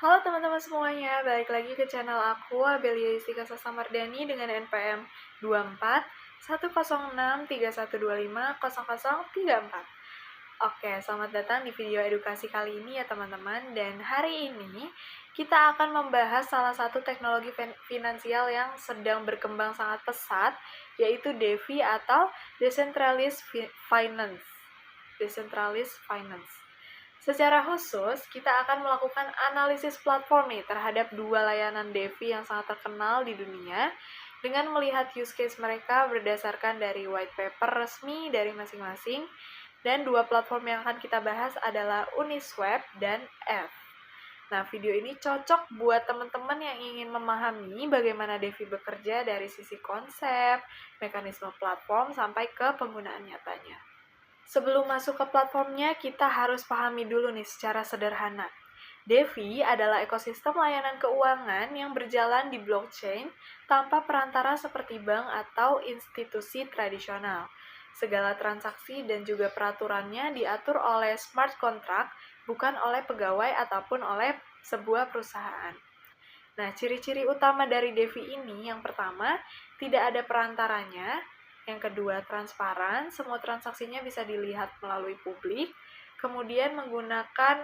Halo teman-teman semuanya, balik lagi ke channel aku, Abelia Yustika Sasamardani dengan NPM 24 10631250034. Oke, selamat datang di video edukasi kali ini ya teman-teman. Dan hari ini kita akan membahas salah satu teknologi finansial yang sedang berkembang sangat pesat, yaitu DeFi atau Decentralized Finance. Decentralized Finance. Secara khusus, kita akan melakukan analisis platform nih terhadap dua layanan DeFi yang sangat terkenal di dunia dengan melihat use case mereka berdasarkan dari white paper resmi dari masing-masing. Dan dua platform yang akan kita bahas adalah Uniswap dan F. Nah, video ini cocok buat teman-teman yang ingin memahami bagaimana DeFi bekerja dari sisi konsep, mekanisme platform, sampai ke penggunaan nyatanya. Sebelum masuk ke platformnya, kita harus pahami dulu nih secara sederhana. DeFi adalah ekosistem layanan keuangan yang berjalan di blockchain tanpa perantara seperti bank atau institusi tradisional. Segala transaksi dan juga peraturannya diatur oleh smart contract, bukan oleh pegawai ataupun oleh sebuah perusahaan. Nah, ciri-ciri utama dari DeFi ini, yang pertama, tidak ada perantaranya. Yang kedua, transparan, semua transaksinya bisa dilihat melalui publik. Kemudian menggunakan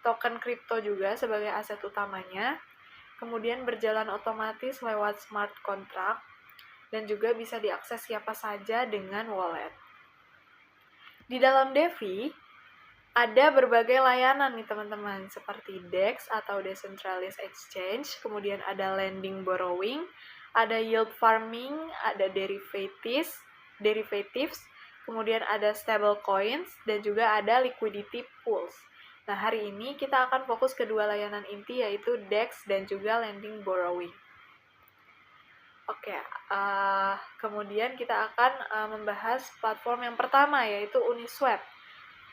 token kripto juga sebagai aset utamanya. Kemudian berjalan otomatis lewat smart contract. Dan juga bisa diakses siapa saja dengan wallet. Di dalam DeFi, ada berbagai layanan nih teman-teman, seperti DEX atau Decentralized Exchange, kemudian ada lending borrowing, ada yield farming, ada derivatives, kemudian ada stable coins, dan juga ada liquidity pools. Nah, hari ini kita akan fokus ke dua layanan inti, yaitu DEX dan juga lending borrowing. Oke, kemudian kita akan membahas platform yang pertama, yaitu Uniswap.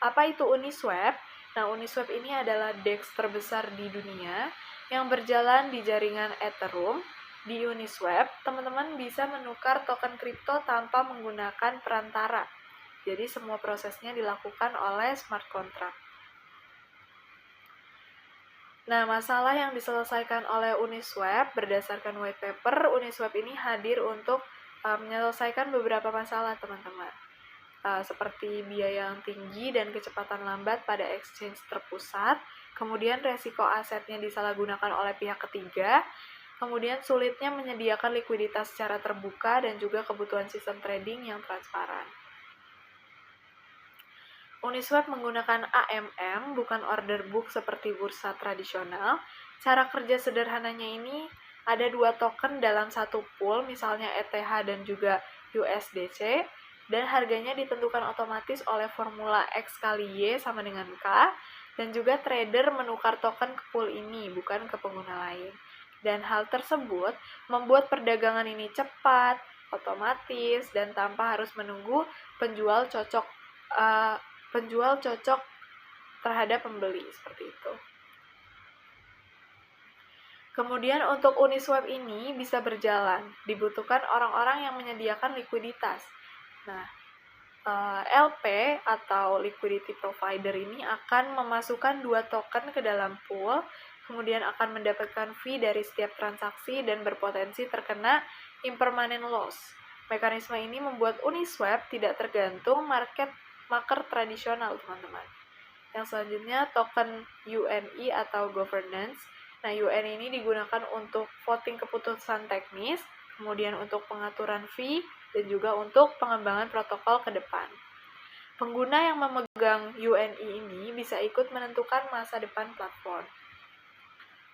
Apa itu Uniswap? Nah, Uniswap ini adalah DEX terbesar di dunia yang berjalan di jaringan Ethereum. Di Uniswap, teman-teman bisa menukar token kripto tanpa menggunakan perantara. Jadi, semua prosesnya dilakukan oleh smart contract. Nah, masalah yang diselesaikan oleh Uniswap berdasarkan white paper, Uniswap ini hadir untuk menyelesaikan beberapa masalah, teman-teman. Seperti biaya yang tinggi dan kecepatan lambat pada exchange terpusat, kemudian resiko asetnya disalahgunakan oleh pihak ketiga, kemudian sulitnya menyediakan likuiditas secara terbuka, dan juga kebutuhan sistem trading yang transparan. Uniswap menggunakan AMM, bukan order book seperti bursa tradisional. Cara kerja sederhananya ini, ada dua token dalam satu pool, misalnya ETH dan juga USDC, dan harganya ditentukan otomatis oleh formula X kali Y sama dengan K, dan juga trader menukar token ke pool ini, bukan ke pengguna lain. Dan hal tersebut membuat perdagangan ini cepat, otomatis, dan tanpa harus menunggu penjual cocok terhadap pembeli, seperti itu. Kemudian untuk Uniswap ini bisa berjalan, dibutuhkan orang-orang yang menyediakan likuiditas. Nah, LP atau liquidity provider ini akan memasukkan dua token ke dalam pool, kemudian akan mendapatkan fee dari setiap transaksi dan berpotensi terkena impermanent loss. Mekanisme ini membuat Uniswap tidak tergantung market maker tradisional, teman-teman. Yang selanjutnya, token UNI atau governance. Nah, UN ini digunakan untuk voting keputusan teknis, kemudian untuk pengaturan fee, dan juga untuk pengembangan protokol ke depan. Pengguna yang memegang UNI ini bisa ikut menentukan masa depan platform.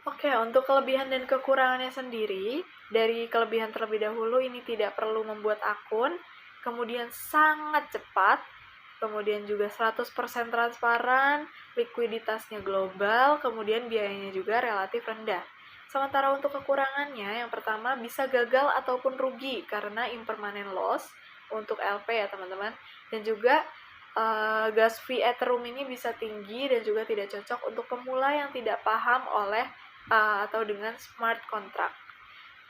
Oke, untuk kelebihan dan kekurangannya sendiri, dari kelebihan terlebih dahulu, ini tidak perlu membuat akun, kemudian sangat cepat, kemudian juga 100% transparan, likuiditasnya global, kemudian biayanya juga relatif rendah. Sementara untuk kekurangannya, yang pertama bisa gagal ataupun rugi karena impermanent loss untuk LP ya teman-teman, dan juga gas fee Ethereum ini bisa tinggi dan juga tidak cocok untuk pemula yang tidak paham oleh atau dengan smart contract.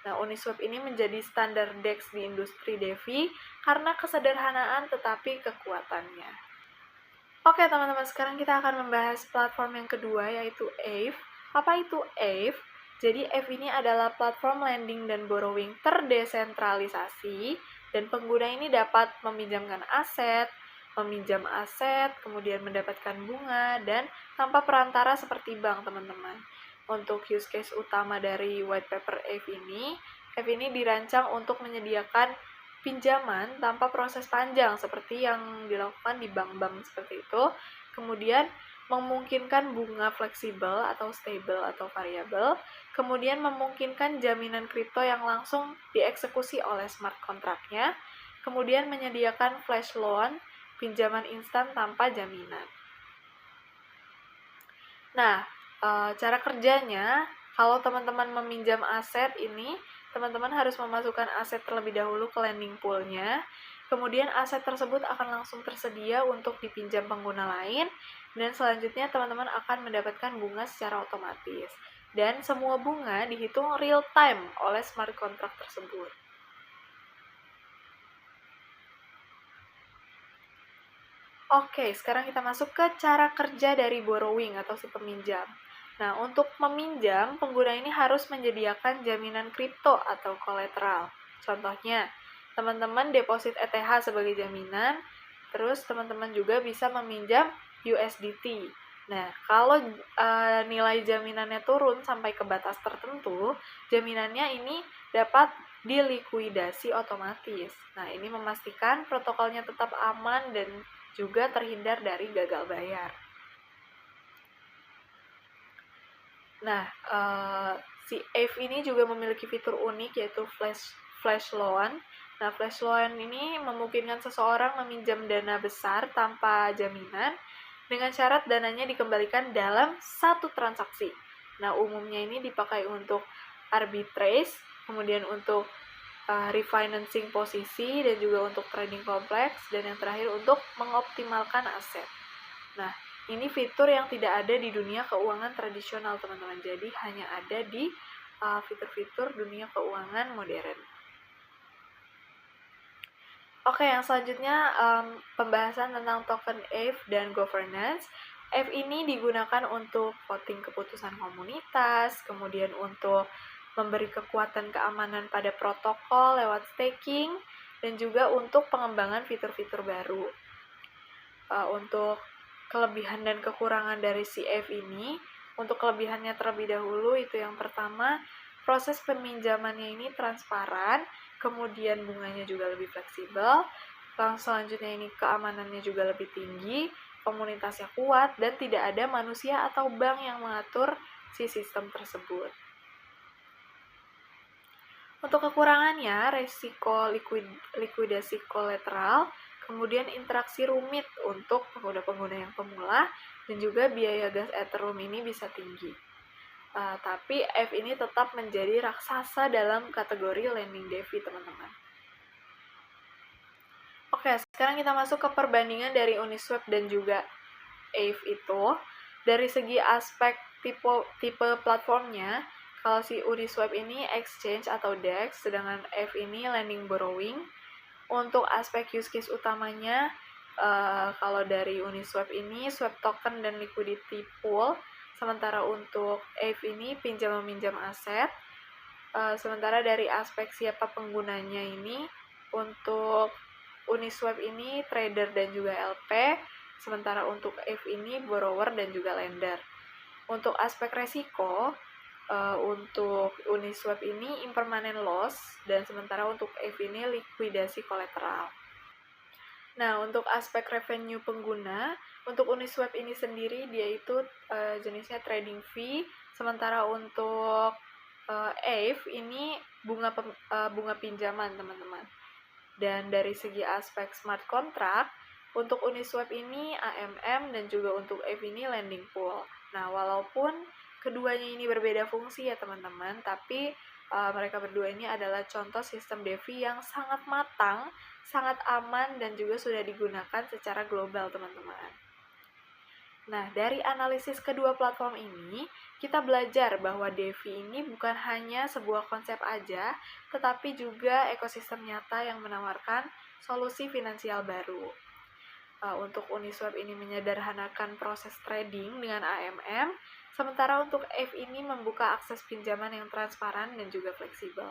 Nah, Uniswap ini menjadi standar DEX di industri DeFi karena kesederhanaan tetapi kekuatannya. Oke teman-teman, sekarang kita akan membahas platform yang kedua, yaitu Aave. Apa itu AVE? Jadi AVE ini adalah platform lending dan borrowing terdesentralisasi, dan pengguna ini dapat meminjam aset, kemudian mendapatkan bunga, dan tanpa perantara seperti bank, teman-teman. Untuk use case utama dari white paper AVE ini dirancang untuk menyediakan pinjaman tanpa proses panjang seperti yang dilakukan di bank-bank seperti itu. Kemudian memungkinkan bunga fleksibel atau stable atau variabel, kemudian memungkinkan jaminan kripto yang langsung dieksekusi oleh smart kontraknya, kemudian menyediakan flash loan, pinjaman instan tanpa jaminan. Nah, cara kerjanya, kalau teman-teman meminjam aset ini, teman-teman harus memasukkan aset terlebih dahulu ke lending pool-nya, kemudian aset tersebut akan langsung tersedia untuk dipinjam pengguna lain, dan selanjutnya teman-teman akan mendapatkan bunga secara otomatis. Dan semua bunga dihitung real time oleh smart contract tersebut. Oke, sekarang kita masuk ke cara kerja dari borrowing atau si peminjam. Nah, untuk meminjam, pengguna ini harus menyediakan jaminan kripto atau kolateral. Contohnya, teman-teman deposit ETH sebagai jaminan, terus teman-teman juga bisa meminjam USDT. Nah, kalau nilai jaminannya turun sampai ke batas tertentu, jaminannya ini dapat dilikuidasi otomatis. Nah, ini memastikan protokolnya tetap aman dan juga terhindar dari gagal bayar. Nah, si AVE ini juga memiliki fitur unik yaitu flash loan. Nah, flash loan ini memungkinkan seseorang meminjam dana besar tanpa jaminan dengan syarat dananya dikembalikan dalam satu transaksi. Nah, umumnya ini dipakai untuk arbitrage, kemudian untuk refinancing posisi, dan juga untuk trading kompleks, dan yang terakhir untuk mengoptimalkan aset. Nah, ini fitur yang tidak ada di dunia keuangan tradisional, teman-teman. Jadi hanya ada di fitur-fitur dunia keuangan modern. Oke, yang selanjutnya pembahasan tentang token AVE dan governance. AVE ini digunakan untuk voting keputusan komunitas, kemudian untuk memberi kekuatan keamanan pada protokol lewat staking, dan juga untuk pengembangan fitur-fitur baru. Untuk kelebihan dan kekurangan dari si AVE ini, untuk kelebihannya terlebih dahulu, itu yang pertama, proses peminjamannya ini transparan, kemudian bunganya juga lebih fleksibel, selanjutnya ini keamanannya juga lebih tinggi, komunitasnya kuat, dan tidak ada manusia atau bank yang mengatur si sistem tersebut. Untuk kekurangannya, resiko likuidasi kolateral, kemudian interaksi rumit untuk pengguna-pengguna yang pemula, dan juga biaya gas Ethereum ini bisa tinggi. Tapi AVE ini tetap menjadi raksasa dalam kategori lending DeFi, teman-teman. Oke, sekarang kita masuk ke perbandingan dari Uniswap dan juga AVE itu. Dari segi aspek tipe platformnya, kalau si Uniswap ini exchange atau DEX, sedangkan AVE ini lending borrowing. Untuk aspek use case utamanya, kalau dari Uniswap ini swap token dan liquidity pool, sementara untuk AVE ini pinjam-meminjam aset. Sementara dari aspek siapa penggunanya ini, untuk Uniswap ini trader dan juga LP, sementara untuk AVE ini borrower dan juga lender. Untuk aspek resiko, untuk Uniswap ini impermanent loss, dan sementara untuk AVE ini likuidasi kolateral. Nah, untuk aspek revenue pengguna, untuk Uniswap ini sendiri dia itu jenisnya trading fee, sementara untuk AVE ini bunga pinjaman, teman-teman. Dan dari segi aspek smart contract, untuk Uniswap ini AMM dan juga untuk AVE ini lending pool. Nah, walaupun keduanya ini berbeda fungsi ya teman-teman, tapi mereka berdua ini adalah contoh sistem DeFi yang sangat matang, sangat aman, dan juga sudah digunakan secara global, teman-teman. Nah, dari analisis kedua platform ini, kita belajar bahwa DeFi ini bukan hanya sebuah konsep aja, tetapi juga ekosistem nyata yang menawarkan solusi finansial baru. Untuk Uniswap ini menyederhanakan proses trading dengan AMM, Sementara untuk F ini membuka akses pinjaman yang transparan dan juga fleksibel.